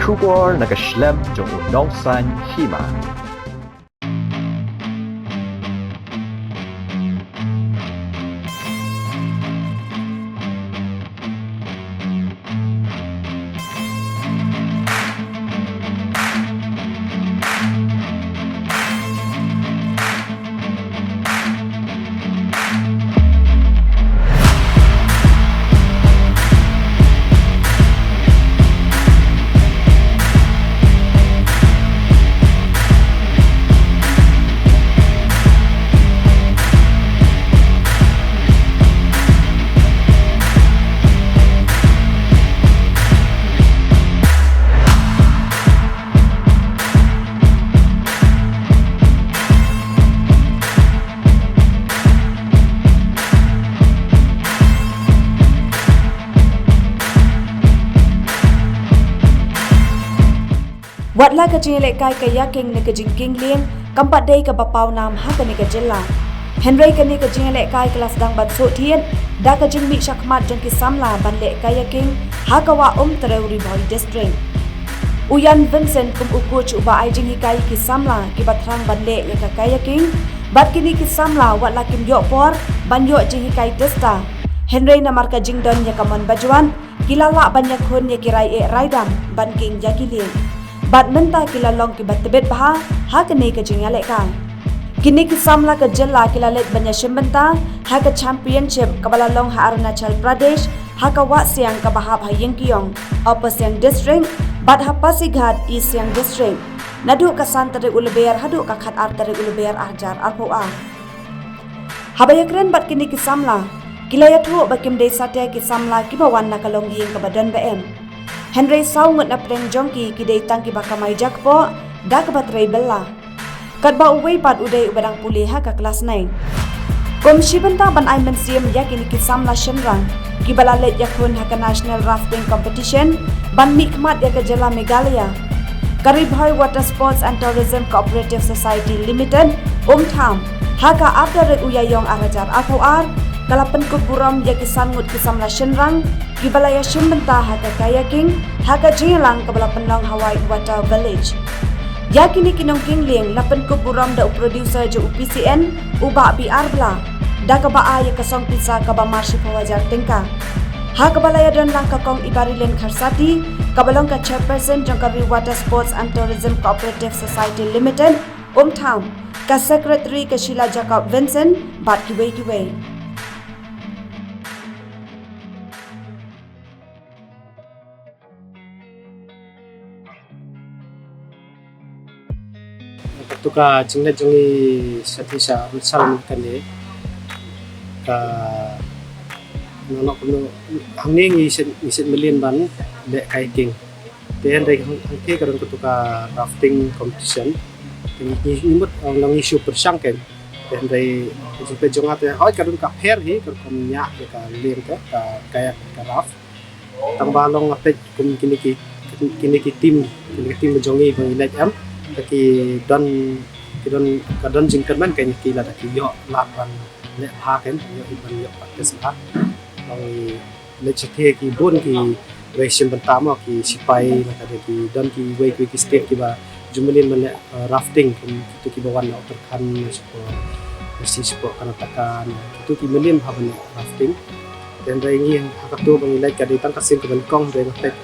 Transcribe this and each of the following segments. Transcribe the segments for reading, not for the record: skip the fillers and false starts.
Kubor nakaslem jong unongsan Hima. Watla ka jing Lehkai ka yaking ni ka jing king liang kampat day ka bapaw nam ha ka ni ka jilla. Henry ka ni ka jing Lehkai kelas dang bat so tien da ka jing mi shakmat jong ki samla ban Lehkai yaking ha ka wa Terewri boy district. Uyan Vincent kum uku chu ba ai jing hikai ki samla ki batrang ban le ya ka yaking bat kini ki samla watla kim yo por ban yo jing hikai testa. Henry namar ka jing don ya kamon bajuan kilala ban ya khon ya kirai e raidam ban king jakilian. Bat menta kila long ki bat tebet baha ha kene ka jing Lehkai. Kini ki samla ka jilla kila let banya shimbenta ha ka championship kabala long ha Arunachal Pradesh ha ka wa siang ka baha bhayeng kiyong Upper Siang district bat ha Pasighat East Siang district nadu ka santare ulber hadu ka khat artare ulber arjar arpoa. Habayakren bat kini ki samla kila ya thu bakim de satya ki samla ki bawan na kalong yeng ka badan bm. Henry saw ngut na preng jongki ki day tangki baka may jakpo da ka batray bella. Kat ba uway pat uday ubadang puli ha ka kelas 9. Kum shibenta ban ay mensiam ya kini ki samla shenrang ki balalet yakun ha ka national rafting competition ban mikmat ya ka jela Meghalaya. Karibhoy Water Sports and Tourism Cooperative Society Limited Tham ha ka after uyayong arajar afuar kalapan ko buram ya kisan ngut kisam la shenrang ki balaya shimbenta ha ka kayaking ha ka jilang ka balapan long Hawaii Water Village. Ya kini kinong kingling lapan ko buram da producer jo UPCN uba BR bla da ka ba ya kasong pisa ka ba marshi pawajar tingka. Ha ka balaya don lang ka kong ibarilen kharsati ka balong ka chairperson jong ka Water Sports and Tourism Cooperative Society Limited Tham ka secretary ka Sheila Jacob Vincent bat Kiwei. Tuka jingla jongi satisa salam kane ka nono kuno hangning iset million ban Lehkai king then dai hangke karon tuka rafting competition ni imut long isu persang ken then dai jumpa jongate hoy karon ka pher hi ka komnya ka leng ka kayak ka raf tambalong apet kum kini ki tim jongi bang ilek am taki don jingkan man kay kila taki yo laban le ha ken yo iban yo pates ha long le chete ki bon ki resim pertama ki sipai na kada ki don ki way ki step ki ba jumelin man rafting itu ki bawan na terkan sepo mesti sepo kana takan itu ki melin ha ban rafting dan rai ngi hakatu bang ilek ka ditang kasin ke bangkong dai ngapet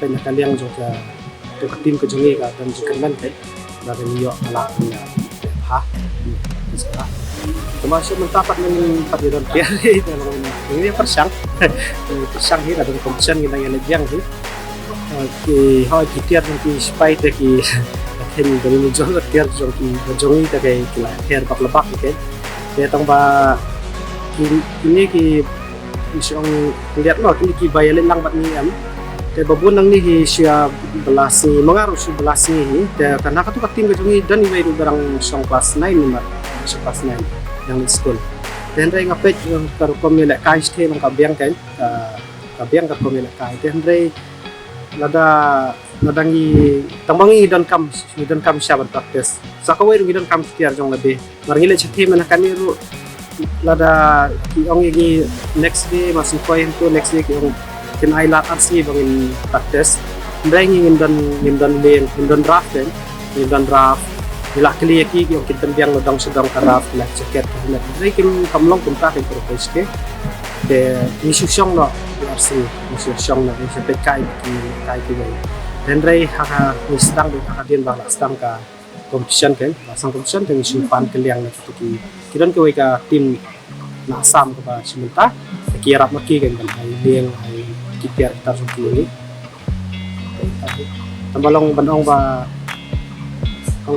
pen kaliang jo ka to tim ke jongi ka dan jingkan man kay dari yo ala ha bisa termasuk mentapat ng pagdidon kaya ini persang hi dalam kompetisi kita yang lejang hi ki hoy kitiar ki spy te ki ken dari muncul kitiar jong ki jongi ta kay kila hair pak lebak ke dia tong ba ini ki isong lihat lo kini ki bayalin lang bat ni am te babun nang ni siya belas ni mengaruh si belas ni te karena katu katim ke jongi dan iway barang song kelas 9 ni mat kelas 9 yang school dan rai ngapet karo komi Lehkai stay nang kabiang kan kabiang ka komi Lehkai dan rai nadangi tambangi dan kam siya praktis sakawai ngi dan kam tiar jong lebih marngile chati manakan ni ru lada ki ong next day masih point to next day ki ong kinailat arsi bangin praktis Ndai ngin don leng ngin don draft kan ngin don draft nila kali ki yung kitan biang lodang sedang karaf la jacket la ndai kim kamlong kum ta ke propose ke de ni Shong no RC ni Shong no ni Peitkai ki kai Kiwei dan ndai ha ni sedang di akadien bang sedang ka competition kan pasang competition dengan simpan keliang na tu ki kidan Kiwei ka tim na Assam ka ba sementara Ïarap maki kan ai leng ai kiper tar su ni tambalong bandong ba ang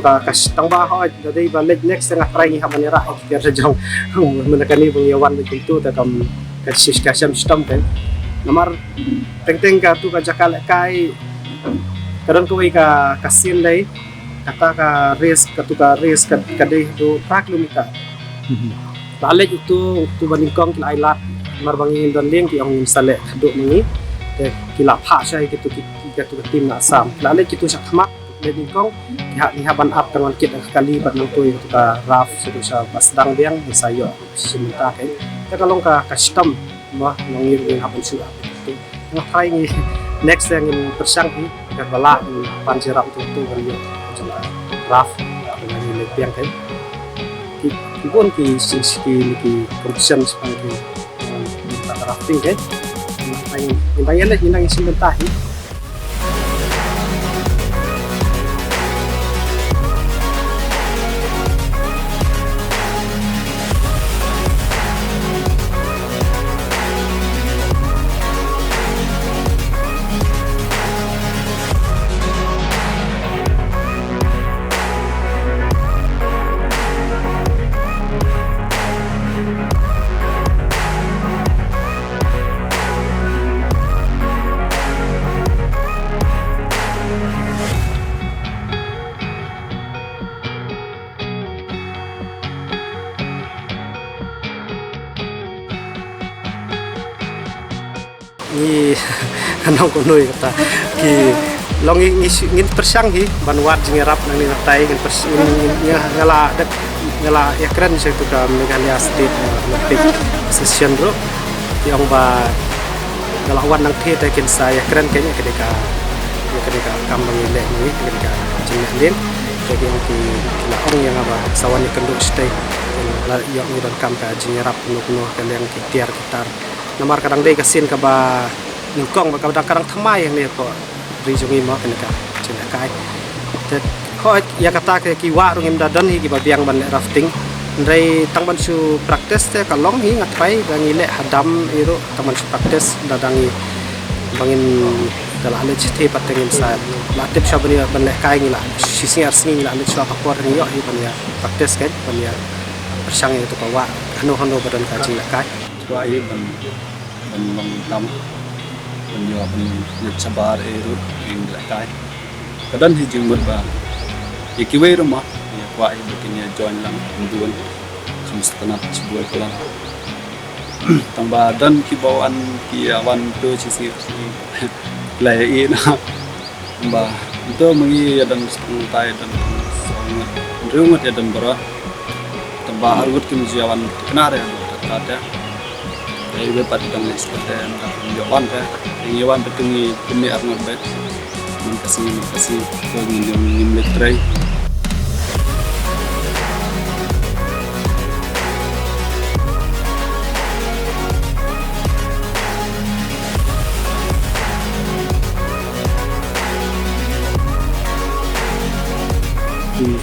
tang ba ho dai ba next tengah try ni hamanira kiper sejong menakani bang yawan begitu ta kam kasis kasam sistem kan nomor teng ka tu ka jakal kai kadang Kiwei ka kasin dai kata ka race ka dai do 4 kilometer balik itu baningkong kila ilat marbangin dan leng ki ang sale do mengi te kila pha sai ki tu tim na Assam lale ki tu sak khmak baningkong ni haban up tangan kit kali bat nang tu ka raf sedu sa basdang biang sayo seminta kai ka kalong ka custom ma ngir ngin haban su tu ngah try ni next yang in persang ni ka bala pan sirap tu kan yo raf dengan ni biang kai pun ki Sngi ki competition sepanjang rafting kan yang nang sebentar ni ni anong kunoy kata ki long ngin persang hi banwat Ïarap nang ni natai ngin persang ngala ya keren saya tu ka Meghalaya state olympic session bro yang ba ngalawan nang the ta kin saya keren kayaknya ketika kam mangile ni ketika jenak len jadi yang ki laong yang apa sawan ni kenduk stay la yang ni dan kam ka Ïarap kuno kalian ki tiar gitar nomor kadang dai kasin ka ba ningkong ba kadang thamai yang ni ko rijungi mo kenika jenak kai te ho ya kata ke ki wa rungim dadan hi ki ba biang ban rafting ndai tangban su practice te kalong hi ngatpai bangi le hadam iru taman su practice dadangi bangin dala ale chite patengin sa la tip shabani ban Lehkai ngila sisi arsni ngila ale chwa pakor ngi yo hi ban ya practice kan ban ya persang itu ka wa hanu badan ka Lehkai chwa hi ban long tam ban yo ban nyut sabar iru in Lehkai kadan hi jing ba ya Kiwei rumah ya kwa hi bikinnya join lang duan semestana sebuah kelang tambah dan kibauan kiawan tu sisi lai na tambah itu mengi dan tai dan sangat rumit ya dan berah tambah argut kimjiawan kenar ya ada dari bepat dan seperti jawaban ya jawaban petungi demi arnot bet makasih ngin letrai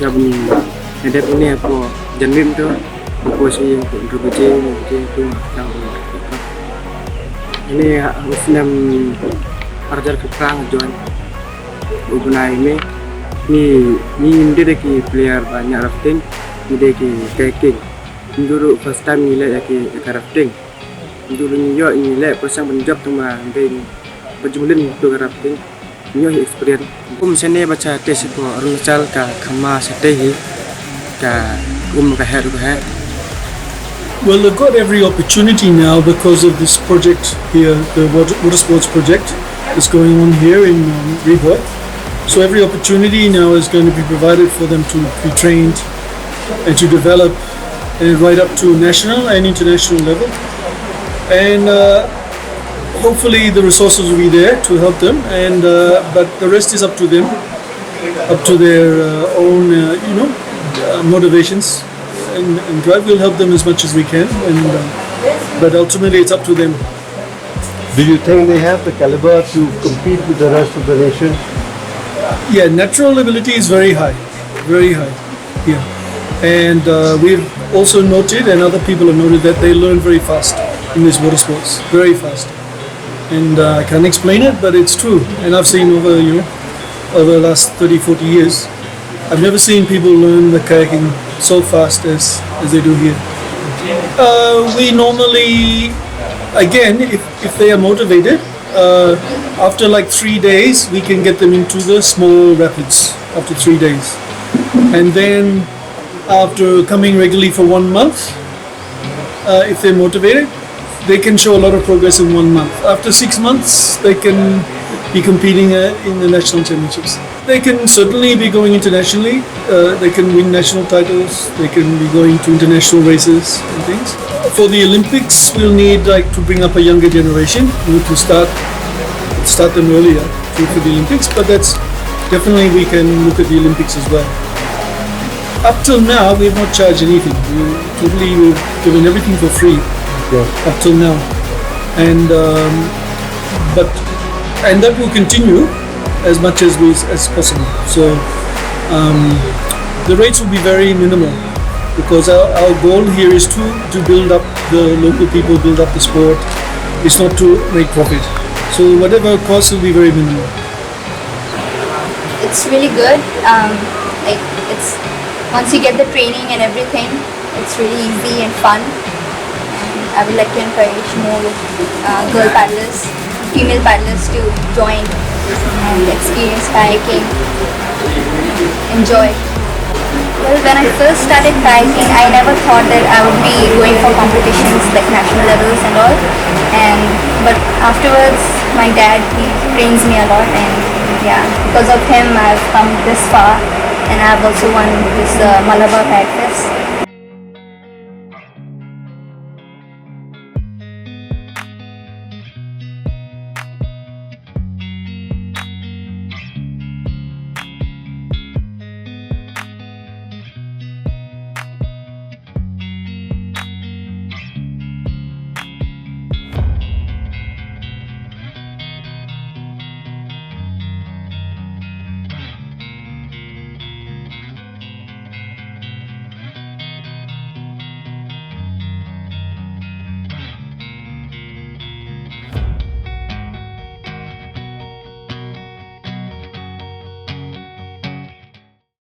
Jabni edep ini aku janin tu aku sih untuk tu ini Muslim arjar kerang join ubnai ni inde ki player banyak rafting inde ki kayaking dulu first time ni le ki rafting dulu ni yo ni le pasang menjab tu mah ben berjumlin tu rafting ni experience sene baca tes itu Arunachal ka khama sate ka ka head. Well, they've got every opportunity now because of this project here, the water sports project that's going on here in Rebirth. So every opportunity now is going to be provided for them to be trained and to develop right up to national and international level. And hopefully the resources will be there to help them, and but the rest is up to them, up to their own motivations, and drive will help them as much as we can, and but ultimately it's up to them. Do you think they have the caliber to compete with the rest of the nation? Yeah, natural ability is very high, very high. Yeah, and we've also noted, and other people have noted, that they learn very fast in these water sports, very fast. And I can't explain it, but it's true. And I've seen over the last 30, 40 years, I've never seen people learn the kayaking so fast as they do here. We normally, again, if they are motivated, after like 3 days, we can get them into the small rapids after 3 days. And then after coming regularly for 1 month, if they're motivated, they can show a lot of progress in 1 month. After 6 months, they can be competing in the national championships. They can certainly be going internationally. They can win national titles. They can be going to international races and things. For the Olympics, we'll need to bring up a younger generation. We need to start them earlier for the Olympics. But that's definitely, we can look at the Olympics as well. Up till now, we have not charged anything. We've given everything for free. Up till now, and that will continue as much as possible. So the rates will be very minimal, because our goal here is to build up the local people, build up the sport. It's not to make profit. So whatever costs will be very minimal. It's really good. It's once you get the training and everything, it's really easy and fun. I would like to encourage more girl paddlers, female paddlers to join and experience kayaking, enjoy. Well, when I first started kayaking, I never thought that I would be going for competitions like national levels and all. But afterwards, my dad, he trains me a lot, and yeah, because of him, I've come this far, and I've also won this Malabar Kayak Fest.